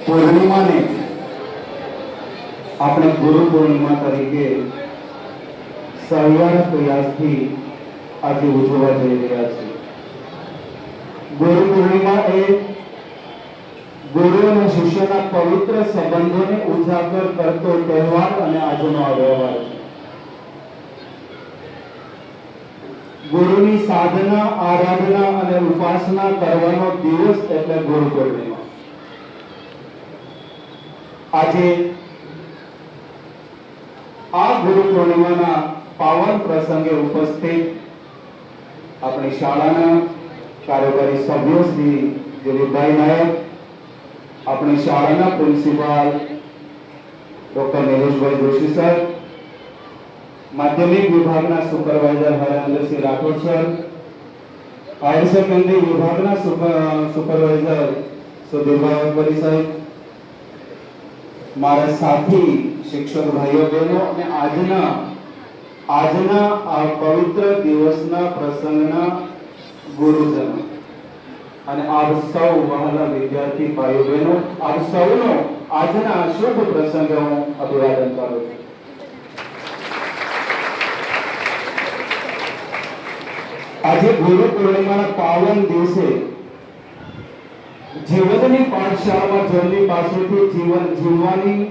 પૂર્ણિમાને આપણે ગુરુ પૂર્ણિમા તરીકે સહિયારા પ્રયાસથી આજે ઉજવવા જઈ રહ્યા છીએ. ગુરુ પૂર્ણિમા એ ગુરુ અને શિષ્યના પવિત્ર સંબંધોને ઉજાગર કરતો તહેવાર અને આજનો આ વ્યવહાર છે. ગુરુની સાધના, આરાધના અને ઉપાસના કરવાનો દિવસ એટલે ગુરુ પૂર્ણિમા. આજે આ ગુરુ પૂર્ણિમાના પાવન પ્રસંગે ઉપસ્થિત આપણી શાળાના કાર્યકારી સભ્યો શ્રી દિલીપભાઈ નાયક, આપણી શાળાના પ્રિન્સિપાલ ડોક્ટર નિલેશભાઈ જોશી સર, માધ્યમિક વિભાગના supervisor Harendrasinh Rathod sir, higher secondary વિભાગના સુપરવાઇઝર સુધીરભાઈ અકબરી સાહેબ, મારા સાથી શિક્ષક ભાઈઓ બહેનો અને આજના આ પવિત્ર દિવસના પ્રસંગના ગુરુજનો અને આપ સૌ વહાલા વિદ્યાર્થી ભાઈઓ બહેનો, આપ સૌનો આજના શુભ પ્રસંગે હું અભિવાદન કરું છું. આજે ગુરુ પૂર્ણિમાના પાવન દિવસે જીવનની પાઠશાળામાં જમની પાસેથી જીવન જીવવાની,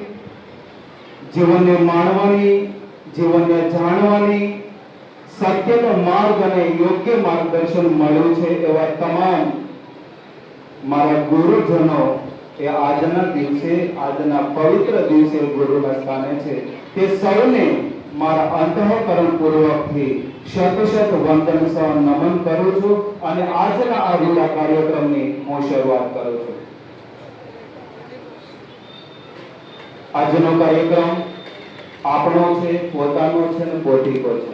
જીવનને માણવાની, જીવનને જાણવાની, સત્યનો માર્ગ અને યોગ્ય માર્ગદર્શન મળ્યું છે એવા તમામ મારા ગુરુજનો એ આજના દિવસે, આજના પવિત્ર દિવસે ગુરુના સ્થાને છે. તે સૌને મારા અંતઃકરણ પૂર્વકથી શત વંદન સહ નમન કરું છું અને આજના આ વિલા કાર્યક્રમની હું શરૂઆત કરું છું. આજનો કાર્યક્રમ આપણો છે, પોતાનો છે અને પોતીકો છે.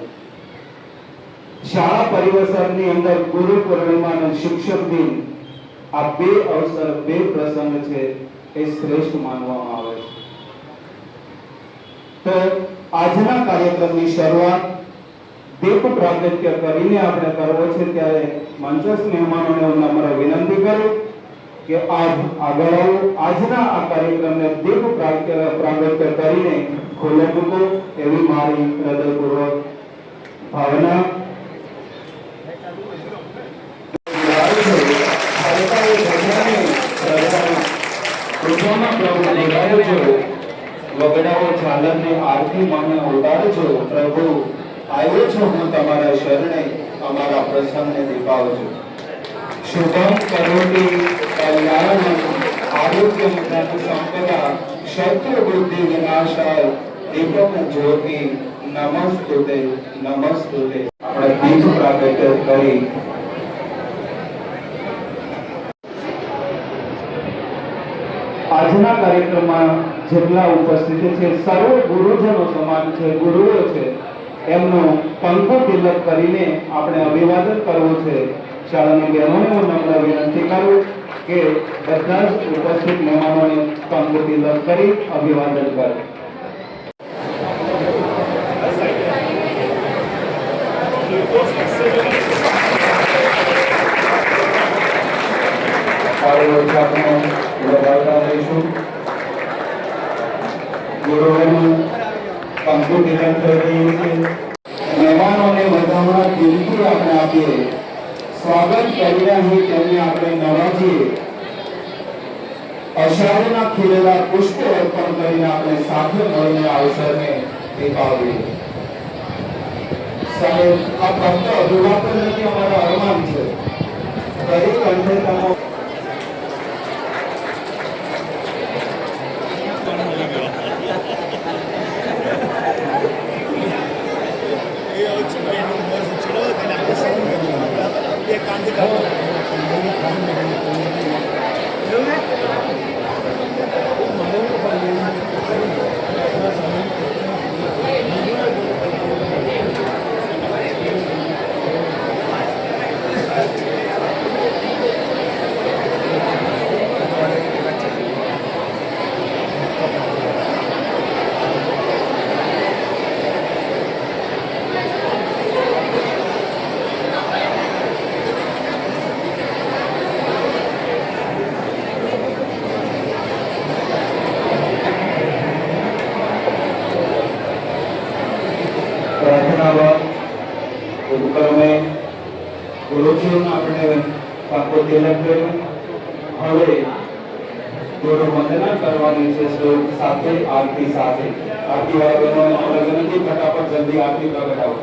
શાળા પરિસરની અંદર ગુરુ પૂર્ણિમા અને શિક્ષક દિન, આ બે અવસર, બે પ્રસંગ છે એ શ્રેષ્ઠ માનવામાં આવે છે. તો આજના કાર્યક્રમની શરૂઆત દીપ પ્રાગટ્ય કરીને આપણે કરવો છે. ત્યારે મંચસ્થ મહેમાનોને હું નમ્ર વિનંતી કરું કે આગળ આવો. આજના આ કાર્યક્રમને દીપ પ્રાગટ્ય કરીને ખુલ્લે મૂકો એવી મારી હૃદયપૂર્વક ભાવના. વગડાઓ ઝાલરને આરતી મને ઉતારજો. પ્રભુ આવ્યો છો હું તમારા શરણે, અમારા પ્રસંગને દીપાવજો. શુભમ કરોતિ કલ્યાણમ આરોગ્યમ ધન સંપદા શત્રુ બુદ્ધિ વિનાશાય દીપક જ્યોતિ નમસ્તુતે નમસ્તુતે. આપણે દીપ પ્રાગટ્ય કરી આજના કાર્યક્રમમાં જેટલા ઉપસ્થિત છે સર્વ ગુરુજનો સમાન છે, ગુરુઓ છે, એમનો કંકુ તિલક કરીને આપણે અભિવાદન કરવું છે. શાળાની બહેનોને હું નમ્ર વિનંતી કરું કે બધા જ ઉપસ્થિત મહેમાનોને કંકુ તિલક કરી અભિવાદન કરે. ગુરુઓનું કંકુ તિલક થઈ રહ્યું છે. મહેમાનોને વધામણા દિલથી આપણે આપીએ, સ્વાગત કરી અહીં તેમને આપણે નવાજીએ. અષાઢના ખીલેલા પુષ્પો અર્પણ કરીને આપણે સાથે મળીને અવસરને દીપાવીએ. સાહેબ, આ ફક્ત અભિવાદન નથી, અમારો અરમાન છે. દરેક કંઠે તમે પ્રાર્થના ઉપક્રમે ગુરુજીઓને આપણે પાકો તિલક કર્યું. હવે ગુરુ વંદના કરવાની છે શ્લોક સાથે, આરતી સાથે. આરતી વાળા બહેનોને આપણે વિનંતી, ફટાફટ જલ્દી આરતી પ્રગટાવો.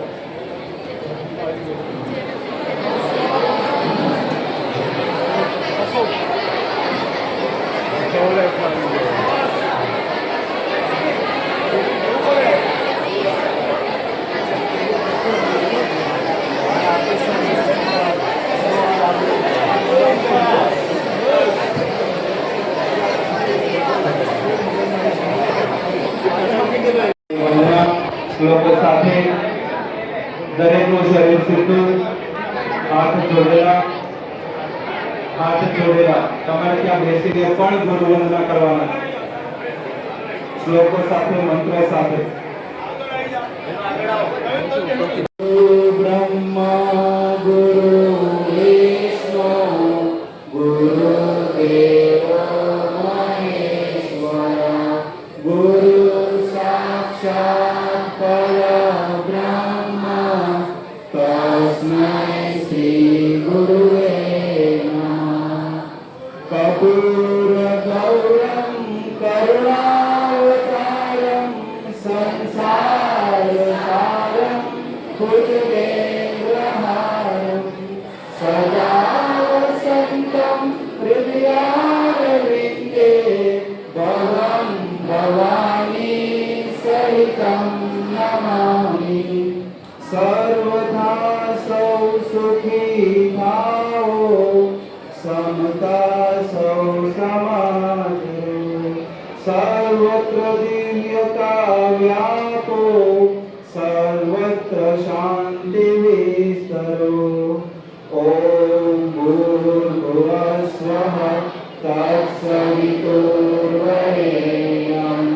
શ્લોકો સાથે દરેકનું શરીર સીધું, હાથ જોડેલા. તમારે ત્યાં બેસીને પણ ગુરુ વંદના કરવાના. શ્લોકો સાથે, મંત્ર સાથે. બ્રહ્મા ગુરુ વિષ્ણુ ગુરુ દેવ મહેશ્વર ગુરુ સાક્ષાત પરબ્રહ્મ તસ્મૈ શ્રી ગુરુવે નમઃ. કપૂર ગૌરમ કરુણાવતારમ સંસાર સારમ ભુજગેન્દ્રહારમ સદા વસંતમ હૃદયારવિંદે ભવં ભવાની સહિતમ નમામિ. સર્વથા સૌ સુખી ભાવો સમતા સૌ સમાધિ સર્વત્ર દિવ્યતા વ્યાપો સર્વત્ર શાંતિ વિસ્તરો. ઓમ ભૂર્ભુવઃ તત્સવિતુર્વરેણ્યં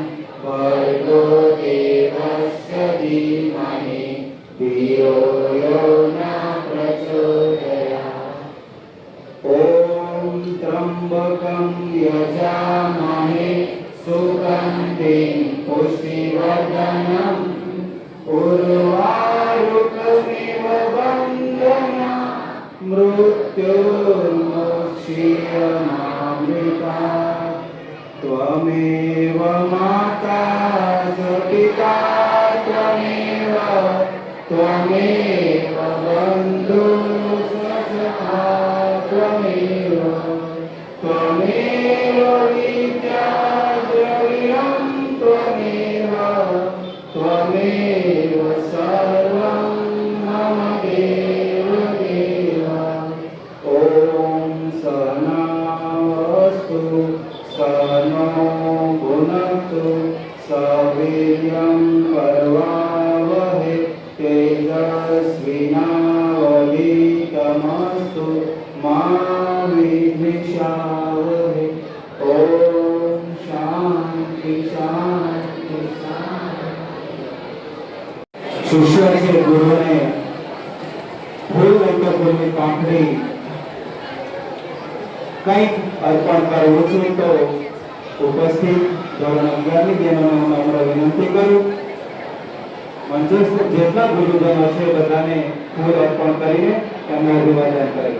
ભર્ગો દેવસ્ય ધીમહિ ધિયો યો ન પ્રચોદયાत्. ઓમ ત્રંબકં યજામહે સુગંધિં પુષ્ટિવર્ધનં ઉર્વારુકમિવ બંધના મૃત્યુર્મોક્ષીયમામૃતાत्. ત્વમેવ માતા ચ પિતા ત્વમેવ બંધુઃ સખા ત્વમેવ વિદ્યા દ્રવ્યં ત્વમેવ સર્વં મમ દેવ દેવ. ઓમ સહનાવસ્તુ સહનો ભુનક્તુ સવીર્યં કરવાવહે તેજસ્વિનાવધીતમસ્તુ મા વિદ્વિષાવહે. ઓમ શાંતિ શાંતિ શાંતિ. શિષ્ય છે ગુરુને ફૂલ તો ગુરુની પાંખડી કંઈક અર્પણ કરવું છે તો ઉપસ્થિત ધોરણ 11 ની બહેનોને હું નમ્ર વિનંતી કરું. મંજૂર જેટલા ગુરુજનો છે બધાને ફૂલ અર્પણ કરીને એમને અભિવાદન કરે.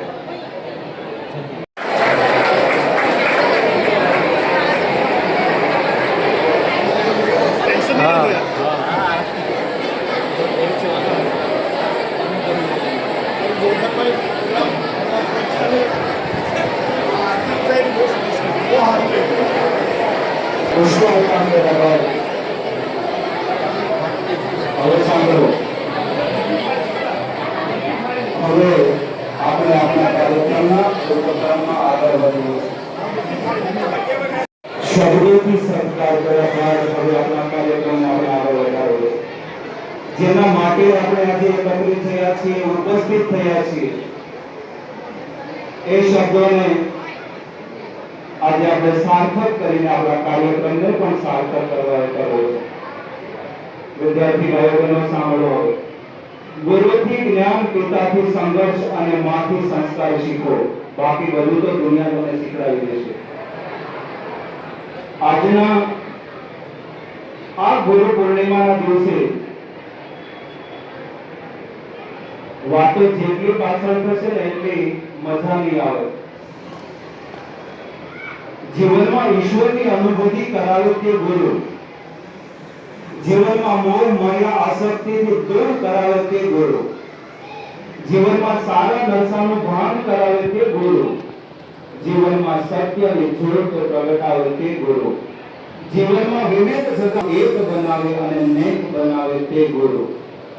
પુષ્પો કાંડે લગાવ. હવે સાંભળો. હવે આપણે આપણા કાર્યક્રમમાં ઉપક્રમમાં આગળ વધીએ. શબ્દોથી સત્કાર કર્યા બાદ હવે આપણા કાર્યક્રમમાં આપણે આગળ વધારવો. જેના માટે આપણે આજે એકત્રિત થયા છીએ, ઉપસ્થિત થયા છીએ, એ શબ્દોને આજે આપણે સાર્થક કરીને આપણા કાર્યક્રમને પણ સાર્થક કરવા કરવો છે. વિદ્યાર્થી ભાઈઓનો સાંભળો. હવે ગુરુથી જ્ઞાન, પિતાથી સંઘર્ષ અને માથી સંસ્કાર શીખો. બાકી બધું તો દુનિયા તમને શીખડાવી દેશે. આજના આ ગુરુ પૂર્ણિમાના દિવસે વાતો જેટલી પાછળ થશે ને એટલી મજા નહીં આવે. જીવનમાં ઈશ્વરની અનુભૂતિ કરાવે તે ગુરુ, જીવનમાં મોહ માયા આસક્તિથી દૂર કરાવે તે ગુરુ, જીવનમાં સારા નશાનું ભાન કરાવે તે ગુરુ, જીવનમાં સત્યની જ્યોત પ્રગટાવે તે ગુરુ, જીવનમાં વિવેક છતાં એક બનાવે અને નેક બનાવે તે ગુરુ.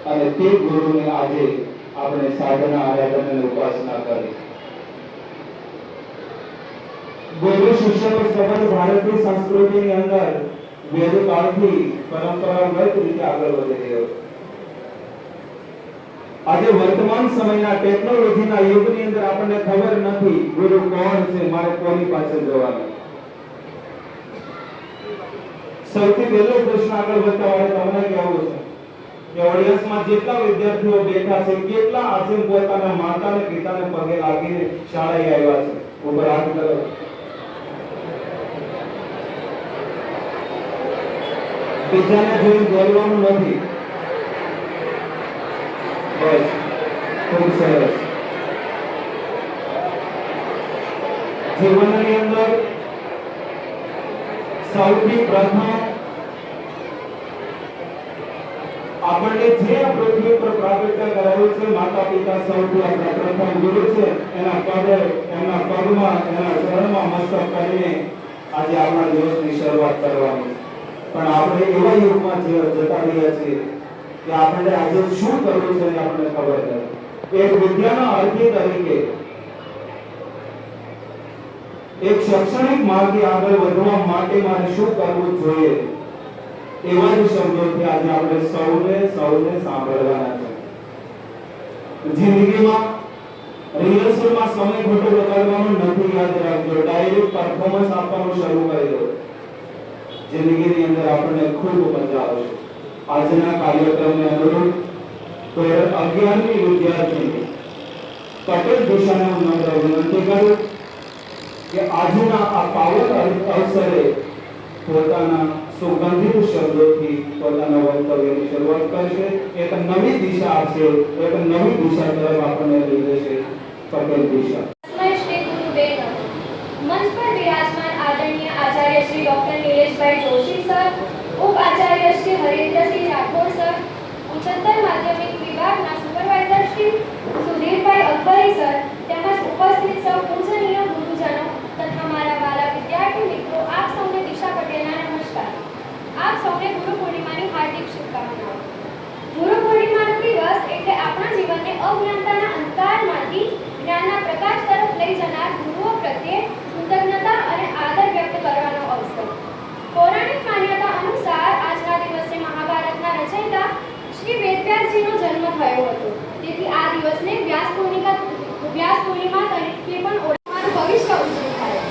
અને તે ગુરુને આજે આપણે સાધના આરાધના અને ઉપાસના કરી. ગુરુ શિષ્યનો સંબંધ ભારતીય સંસ્કૃતિની અંદર વેદકાળથી પરંપરાગત રીતે આગળ વધી રહ્યો. આજે વર્તમાન સમયના ટેકનોલોજીના યુગની અંદર આપણને ખબર નથી ગુરુ કોણ છે, મારે કોની પાછળ જવાનું. સૌથી પહેલો પ્રશ્ન આગળ વધતા હોય તમને કહેવું છે કે ઓડિયન્સમાં જેટલા વિદ્યાર્થીઓ બેઠા છે, કેટલા આજે પોતાના માતા અને પિતાને પગે લાગીને શાળાએ આવ્યા છે? ઉપર હાથ કરો. બીજાને જોઈને બોલવાનું નથી. બસ, ખૂબ સરસ. જીવનની અંદર સૌથી પ્રથમ આપણને જે પૃથ્વી પર પ્રાપ્ત કરાયું છે માતા પિતા સૌથી આપણા પ્રથમ ગુરુ છે. એના પગે, એમના પગમાં, એના ચરણમાં મસ્તક કરીને આજે આપણા દિવસની શરૂઆત કરવાની. પણ આપણે એવા યુગમાં જતા રહ્યા છીએ કે આપણે આજે શું કરવું છે એ આપણને ખબર નથી. એક વિદ્યાના અર્થી તરીકે, એક શૈક્ષણિક માર્ગે આગળ વધવા માટે મારે શું કરવું જોઈએ, એવા જ શબ્દોથી આજે આપણે સૌને સાંભળવાના છે. જિંદગીમાં રિહર્સલમાં સમય ખોટો બગાડવાનો નથી. યાદ રાખજો, ડાયરેક્ટ પરફોર્મન્સ આપવાનું શરૂ કરી દો. જિંદગીની અંદર આપણને ખૂબ મજા આવશે. આજના કાર્યક્રમને અનુરૂપ 11મી વિદ્યાર્થી પટેલ દિશાને હું નમ્ર વિનંતી કરું કે આજના આ પાવન અવસરે પોતાના સુગંધિત શબ્દોથી પોતાના વક્તવ્યની શરૂઆત કરશે. એક નવી દિશા આપશે, એક નવી દિશા તરફ આપણને લઈ જશે પટેલ દિશા. मंच पर विराजमान आदरणीय आचार्य श्री डॉक्टर नीलेशभाई जोशी सर, उप आचार्य श्री हरेंद्र सिंह राठौड़ सर, उच्चतर माध्यमिक विभागના સુપરવાઇઝર શ્રી સુધીરભાઈ અકબરી સર, તેમજ ઉપસ્થિત સૌ પૂજનીય ગુરુજનો તથા મારા વાલા વિદ્યાર્થી મિત્રો, આપ સૌને દિશા પટેલના નમસ્કાર. આપ સૌને ગુરુ પૂર્ણિમાની હાર્દિક શુભકામનાઓ. ગુરુ પૂર્ણિમાનો દિવસ એટલે આપણા જીવનને અજ્ઞાનતાના અંધકારમાંથી જ્ઞાનના પ્રકાશ તરફ લઈ જનાર ગુરુઓ પ્રત્યે કૃતજ્ઞતા અને આદર વ્યક્ત કરવાનો અવસર. પૌરાણિક માન્યતા અનુસાર આજના દિવસે મહાભારતના રચયિતા શ્રી વેદવ્યાસજીનો જન્મ થયો હતો. તેથી આ દિવસને વ્યાસ પૂર્ણિમા તરીકે પણ ઓળખવાનું ભવિષ્ય ઉજવી થાય.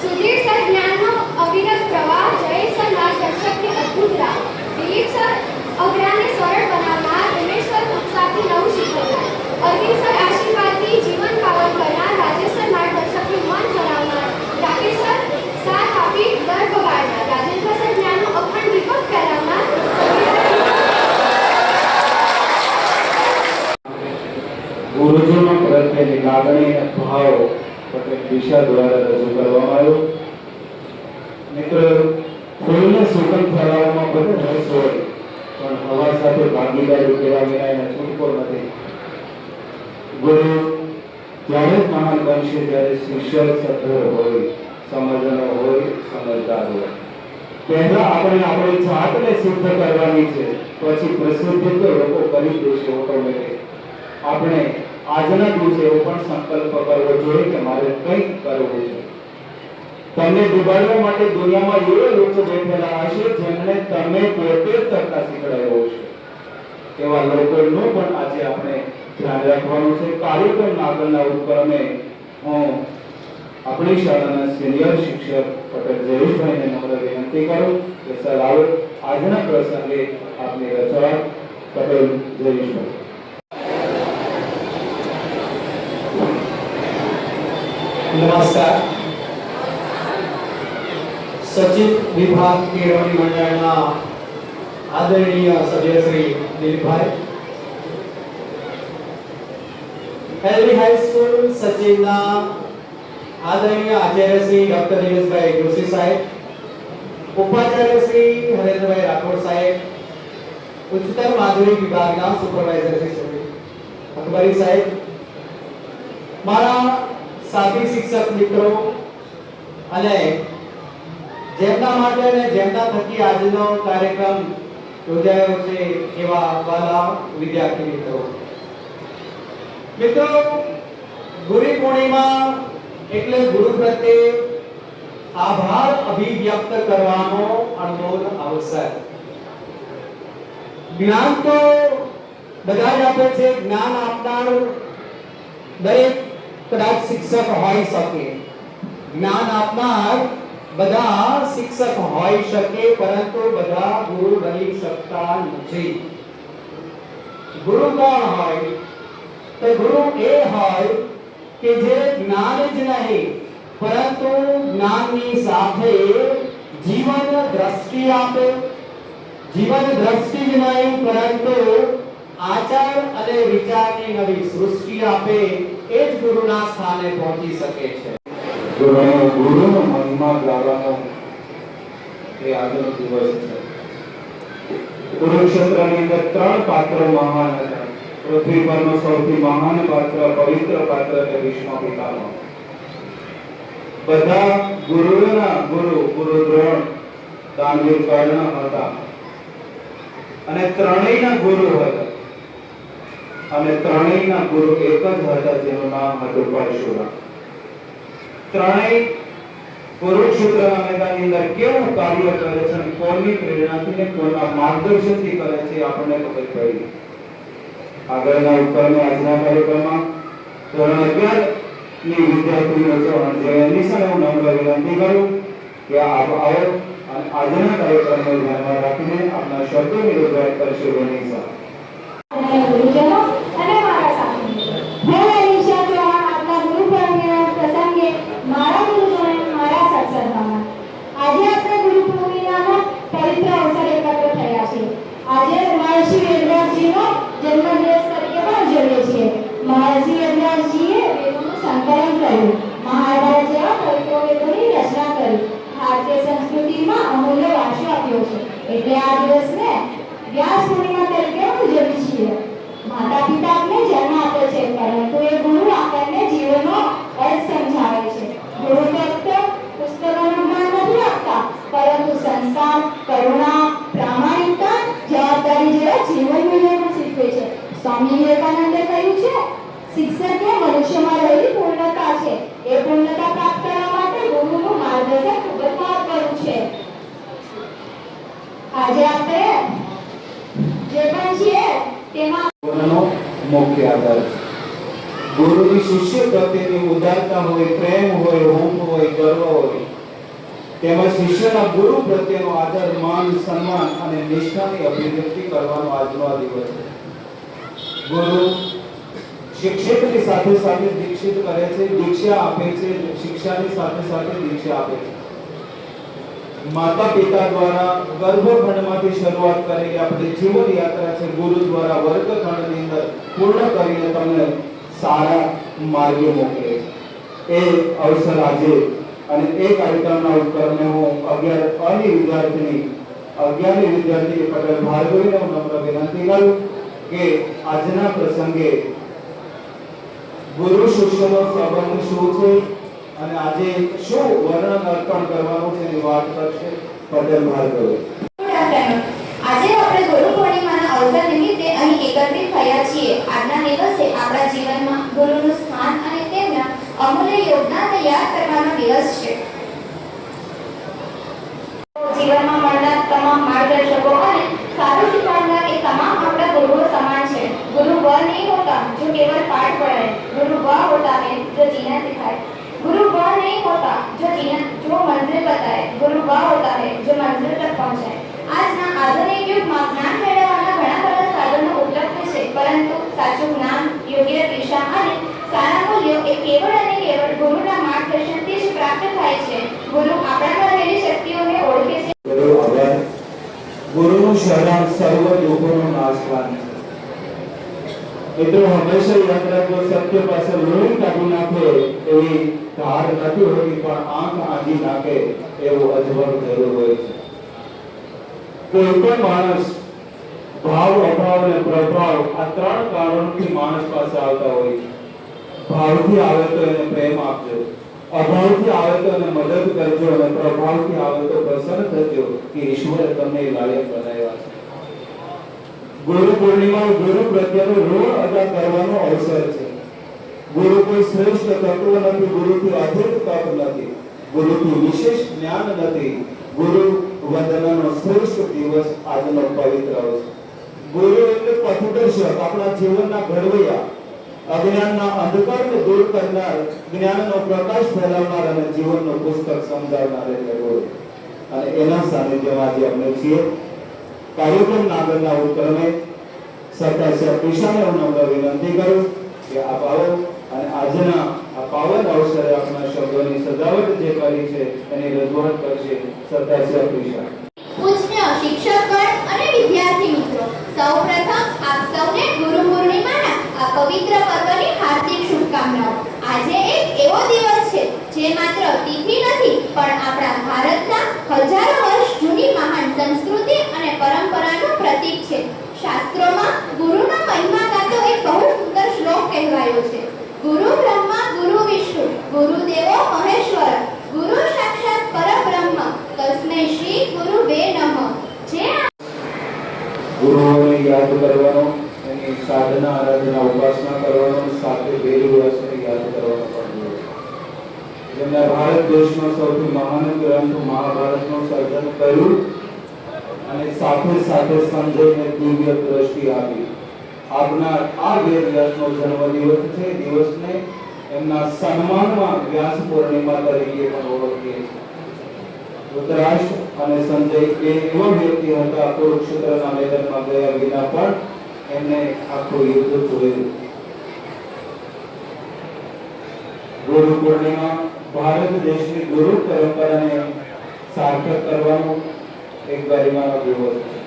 સુધીર સર જ્ઞાનનો અવિરત પ્રવાહ, જય સર માર્ગદર્શકની અદ્ભુત રાહ, દિલીપ સર અજ્ઞાનને સરળ બનાવનાર, ઉમેશ સર ઉત્સાહથી નવું શીખવનાર, અરવિંદ સર આશીર્વાદથી જીવન પાવન કરનાર, રાજેશ સર માર્ગદર્શકથી મન ચલાવનાર, રાકેશ સર સાથ આપી દર બગાડનાર, રાજેન્દ્ર સર જ્ઞાનનો અખંડ દીપક ફેલાવનાર. ગુરુજીનો પ્રત્યેની લાગણી અને ભાવ પટેલ દિશા દ્વારા રજૂ કરવામાં આવ્યો. મિત્રો, ફૂલને સુગંધ ફેલાવવામાં બધે રસ હોય, પણ હવા સાથે ભાગીદારી કરવા વિના એને છૂટકો નથી. ગુરુ ત્યારે જ મહાન બનશે જ્યારે શિષ્ય સદ્ધર હોય, સમજનો હોય, સમજદાર હોય. પહેલા આપણે આપણી જાતને સિદ્ધ કરવાની છે, પછી પ્રસિદ્ધ તો લોકો કરી દેશે ઓટોમેટિક. આપણે આજના દિવસે એવો પણ સંકલ્પ કરવો જોઈએ કે મારે કંઈક કરવું છે. તમને ડૂબાડવા માટે દુનિયામાં એવા લોકો બેઠેલા હશે જેમને તમે પોતે કરતા શીખડાયો છે. એવા લોકોનું પણ આજે આપણે ધ્યાન રાખવાનું છે. કાર્યક્રમના આગળના ઉપક્રમે હું આપણી શાળાના સિનિયર શિક્ષક પટેલ જયેશભાઈને નમ્ર વિનંતી કરું કે સર આવો આજના પ્રસંગે આપની રજૂઆત. પટેલ જયેશભાઈ. નમસ્કાર. સચિવ વિભાગ કેળવણી મંડળના આદરણીય સભ્ય શ્રી દિલીપભાઈ, એલવી હાઈસ્કૂલ સચિનના આદરણીય આચાર્ય શ્રી ડોક્ટર નિલેશભાઈ જોશી સાહેબ, ઉપાચાર્ય શ્રી હરેન્દ્રભાઈ રાઠોડ સાહેબ, ઉચ્ચતર માધ્યમિક વિભાગના સુપરવાઇઝર શ્રી સુધીર અકબરી સાહેબ, મારા સાથી શિક્ષક મિત્રો અને જેમના માટે અને જેમના થકી આજનો કાર્યક્રમ યોજાયો છે એવા વાલા વિદ્યાર્થી મિત્રો. મિત્રો, ગુરુ પૂર્ણિમા એટલે ગુરુ પ્રત્યે આભાર અભિવ્યક્ત કરવાનો અનમોલ અવસર. જ્ઞાન તો બધા જ આપે છે, જ્ઞાન આપનાર દરેક કદાચ શિક્ષક હોઈ શકે, જ્ઞાન આપનાર બધા શિક્ષક હોઈ શકે, પરંતુ બધા ગુરુ બની શકતા નથી. ગુરુ કોણ હોય? તો ગુરુ એ હોય કે જે જ્ઞાન જ નહીં પરંતુ જ્ઞાનની સાથે જીવન દ્રષ્ટિ આપે, જીવન દ્રષ્ટિ જ નહીં પરંતુ આચાર અને વિચારની નવી સૃષ્ટિ આપે, એ જ ગુરુના સ્થાને પહોંચી શકે છે. ગુરુનો મહિમા ગાવાનો એ આજનો દિવસ છે. કુરુક્ષેત્રની અંદર 3 પાત્રો મહાન હતા. પૃથ્વી પરનો સૌથી મહાન પાત્ર, પવિત્ર પાત્ર તે ભીષ્મ પિતામહ. બધા ગુરુઓના ગુરુ દ્રોણ, દાનવીર કર્ણ હતા અને ત્રણેયના ગુરુ હતા. અને ત્રણેયના ગુરુ એક જ હતા, જેનું નામ હતું પરશુરામ. ત્રણેય કુરુક્ષેત્રના મેદાનની અંદર કેવું કાર્ય કરે છે અને કોની પ્રેરણાથી ને કોના માર્ગદર્શનથી કરે છે આપણને ખબર પડી. આગળના ઉપરના આજના કાર્યક્રમમાં ધોરણ 11 ની વિદ્યાર્થીઓ છે, જે નિશાન હું નમ્ર વિનંતી કરું કે આપ આવો અને આજના કાર્યક્રમને ધ્યાનમાં રાખીને આપના શબ્દોની રજૂઆત કરશે. નિશા ગુરુજનો અને મારા સાથી હું અનિશા ચૌહાણ આપના ગુરુ પૂર્ણિમા પ્રસંગે મારા ગુરુજનોને મારા સત્સંગમાં આજે આપણે ગુરુ પૂર્ણિમાના પવિત્ર અવસર એકત્ર થયા છે. આજે મહર્ષિ વેદવ્યાસજીનો જન્મદિવસ તરીકે પણ ઉજવીએ છીએ. મહર્ષિ વેદવ્યાસજીએ વેદોનું સંકલન કર્યું, મહાભારત જેવા પવિત્ર વેદોની રચના કરી, ભારતીય સંસ્કૃતિમાં અમૂલ્ય વારસો આપ્યો છે. એટલે આ દિવસને વ્યાસ પૂર્ણિમા તરીકે ઉજવીએ છીએ. માતા પિતા આપણને જન્મ આપે છે, પરંતુ એ ગુરુ આપણને જીવનનો અર્થ સમજાવે છે. ગુરુ ફક્ત પુસ્તકોનું જ્ઞાન નથી આપતા, પરંતુ સંસ્કાર, કરુણા, પ્રામાણિકતા, જવાબદારી જેવા જીવન મૂલ્યો પણ શીખવે છે. સ્વામી વિવેકાનંદે કહ્યું છે, શિક્ષક એ મનુષ્યમાં રહેલી પૂર્ણતા છે. એ પૂર્ણતા પ્રાપ્ત કરવા માટે ગુરુનું માર્ગદર્શન ખૂબ જ મહત્વનું છે. આજે આપણે જે પણ છીએ તેમાં ગુરુનો મુખ્ય આધાર છે. ગુરુની શિષ્ય પ્રત્યેની ઉદારતા હોય, પ્રેમ હોય, ઊંઘ હોય, ગર્વ હોય, તેમજ શિષ્યના ગુરુ પ્રત્યેનો આદર, માન, સન્માન અને નિષ્ઠાની અભિવ્યક્તિ કરવાનો આજનો આ દિવસ છે. ગુરુ શિક્ષકની સાથે સાથે દીક્ષિત કરે છે, દીક્ષા આપે છે, શિક્ષાની સાથે સાથે દીક્ષા આપે છે. માતા પિતા દ્વારા ગર્ભખંડમાંથી શરૂઆત કરેલી આપણી જીવન યાત્રા છે, ગુરુ દ્વારા વર્ગખંડની અંદર પૂર્ણ કરીને તમને સારા માર્ગે મોકલે છે. એ અવસર આજે અને એ કાર્યક્રમના ઉપકરણે હું 11મી વિદ્યાર્થી પટેલ ભાર્ગવીને હું નમ્ર વિનંતી કરું કે આજના પ્રસંગે ગુરુ શિષ્યનો સંબંધ શું છે અને આજે શું વર્ણન અર્પણ કરવાનું છે એની વાત કરશે પટેલ ભાર્ગવી. આજે આપણે ગુરુ પૂર્ણિમાના અવસર નિમિત્તે અહીં એકત્રિત થયા છીએ. આજના દિવસે આપણા જીવનમાં ગુરુનું સ્થાન અને તેમના અમૂલ્ય યોગદાનને યાદ કરવાનો દિવસ છે. જીવનમાં મળનાર તમામ માર્ગદર્શકો અને સારું શીખવાડનાર એ તમામ આપણા ગુરુઓ સમાન છે. गुरु वह नहीं होता जो केवल पाठ पढ़ाए, गुरु वह होता है जो जीना सिखाए. गुरु वह नहीं होता जो मंजिल बताए, गुरु वह होता है जो मंजिल तक पहुंचाए. આજના આધુનિક યુગમાં જ્ઞાન મેળવવાના ઘણા બધા સાધનો ઉપલબ્ધ છે, પરંતુ સાચું જ્ઞાન, યોગ્ય દિશા અને સારા મૂલ્યો એ કેવળ અને કેવળ ગુરુના માર્ગદર્શનથી જ પ્રાપ્ત થાય છે. ગુરુ આપણામાં રહેલી શક્તિઓને ઓળખે છે. ગુરુનું શરણ સર્વ યોગોનો નાશવાન છે. મિત્રો હંમેશા યાદ રાખજો, સત્ય પાસે લોહી કાઢી નાખે એવી ધાર નથી હોતી, પણ આંખ આંજી નાખે એવું અજબર જરૂર હોય છે. કોઈ પણ માણસ ભાવ, અભાવ અને પ્રભાવ આ ત્રણ કારણોથી માણસ પાસે આવતા હોય છે. ભાવથી આવે તો એને પ્રેમ આપજો, અભાવથી આવે તો એને મદદ કરજો, અને પ્રભાવથી આવે તો પ્રસન્ન થજો કે ઈશ્વરે તમને લાયક બનાવ્યા છે. ગુરુ પૂર્ણિમા ગુરુ પ્રત્યેનો ઋણ અદા કરવાનો અવસર છે. ગુરુ કોઈ શ્રેષ્ઠ તત્વ નથી, ગુરુથી અભેદ તપ નથી, ગુરુથી વિશેષ જ્ઞાન નથી. ગુરુ વંદનાનો શ્રેષ્ઠ દિવસ આજનો પવિત્ર અવસર. ગુરુ એટલે પથદર્શક, આપણા જીવનના ઘડવૈયા, અજ્ઞાનના અંધકારને દૂર કરનાર, જ્ઞાનનો પ્રકાશ ફેલાવનાર અને જીવનનું પુસ્તક સમજાવનાર એટલે ગુરુ. અને એના સાનિધ્યમાં આજે અમે છીએ. કાર્યક્રમના આગળના ઉત્તરને સરકાર દિશાને હું નમ્ર વિનંતી કરું કે આપ આવો અને આજના આ પાવન અવસરે આપના શબ્દોની સજાવટ જે કરી છે એની રજૂઆત કરશે સરકાર દિશા. પૂજ્ય શિક્ષકગણ અને વિદ્યાર્થી મિત્રો, સૌપ્રથમ આપ સૌને ગુરુ પૂર્ણિમાના આ પવિત્ર પર્વની હાર્દિક શુભકામનાઓ. આજે એક એવો દિવસ છે જે માત્ર તિથિ નથી પણ આપણા ભારતના હજારો વર્ષ જૂની મહાન સંસ્કૃતિ અને પરંપરાનું પ્રતીક છે. શાસ્ત્રોમાં ગુરુનો મહિમા ગાતો એક બહુ સુંદર શ્લોક કહેવાયો છે. ગુરુ બ્રહ્મા ગુરુ વિષ્ણુ ગુરુદેવો મહેશ્વર ગુરુ સાક્ષાત પરબ્રહ્મ તસ્મૈ શ્રી ગુરુવે નમઃ. જે ગુરુઓને યાદ કરવાનો, એની સાધના, આરાધના, ઉપાસના કરવાનો, સાથે વેદ વ્યાસને યાદ કરવાનો પણ છે. જેમણે ભારત દેશનો સૌથી મહાન ગ્રંથ મહાભારતનું સર્જન કર્યું અને સાથે સાથે સંજયને દિવ્ય દ્રષ્ટિ આપી. આપના આ વેદ વ્યાસનો જન્મદિવસ છે. દિવસને એમના સન્માનમાં વ્યાસ પૂર્ણિમા તરીકે પણ ઓળખીએ છીએ. ધૃતરાષ્ટ્ર અને સંજય એ એવા વ્યક્તિ હતા, કુરુક્ષેત્રના મેદાનમાં ગયા વિના પણ એમને આખું યુદ્ધ જોયું. ગુરુ પૂર્ણિમા ભારત દેશની ગુરુ પરંપરાને સાર્થક કરવાનો એક ગરિમાનો દિવસ છે.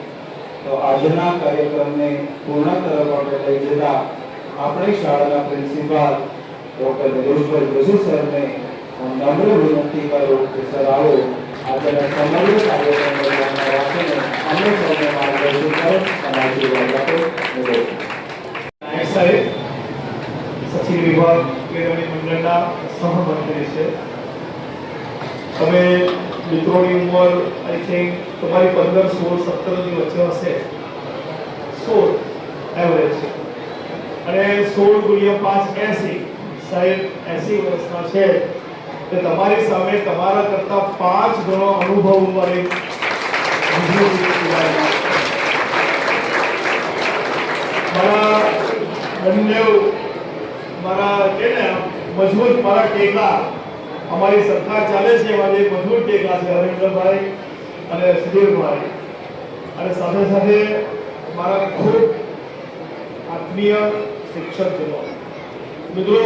તો આજના કાર્યક્રમને પૂર્ણ તરફ આપણે લઈ જતા આપણી શાળાના પ્રિન્સિપાલ ડોક્ટર નિલેશભાઈ જોશી સરને હું નમ્ર વિનંતી કરું કે સર આવો આજના સમગ્ર કાર્યક્રમને ધ્યાનમાં રાખીને અમને સૌને માર્ગદર્શન કરો અને આશીર્વાદ આપો. નાયક સાહેબ સચિવ વિભાગ કેળવણી મંડળના સહમંત્રી છે. તમે મિત્રોની ઉંમર આઈ થિંક તમારી 15, 16, 17 ની વચ્ચે હશે. 16 એવરેજ છે અને 16 × 5 80. સાહેબ 80 વર્ષના છે તે તમારી સામે તમારા કરતા 5 ગણો અનુભવ વાળી મારા બંને મારા કે ને મજબૂત મારા ટેકા અમારી સરકાર ચાલે છે એવા જે મજબૂત ટેકા છે હરેન્દ્રભાઈ અને સુધીરભાઈ, અને સાથે સાથે મારા ખૂબ આત્મીય શિક્ષકજનો. મિત્રો,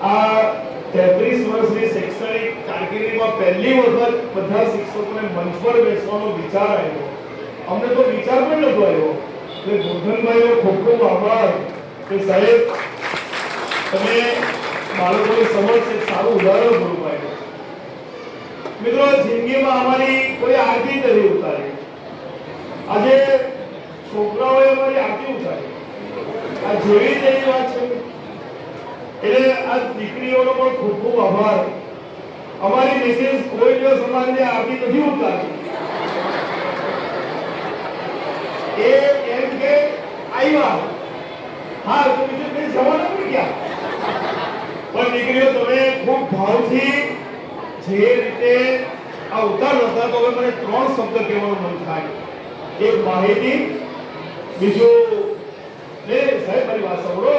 આ 33 વર્ષની શૈક્ષણિક કારકિર્દીમાં પહેલી વખત બધા શિક્ષકોને મંચ પર બેસવાનો વિચાર આવ્યો. અમને તો વિચાર પણ નહોતો આવ્યો. એટલે ગોરધનભાઈનો ખૂબ ખૂબ આભાર કે સાહેબ તમે બાળકોની સમક્ષ એક સારું ઉદાહરણ પૂરું પાડ્યું. મિત્રો, જિંદગીમાં અમારી કોઈ આરતી નથી ઉતારી. આજે છોકરાઓએ અમારી આરતી ઉતારી. આ જેવી તેવી વાત છે. એટલે આ દીકરીઓનો પણ ખૂબ ખૂબ આભાર. અમારી મિસિસ કોઈ દિવસ અમારી આરતી નથી ઉતારી. એ એમ કે આવ્યા હા તો બીજું કઈ જવાનું નથી ગયા. પણ દીકરીઓ, તમે ખૂબ ભાવથી જે રીતે આ ઉતાર હતા તો હવે મને 3 શબ્દ કહેવાનું મન થાય. એક માહિતી, બીજું સાહેબ મારી વાત સાંભળો.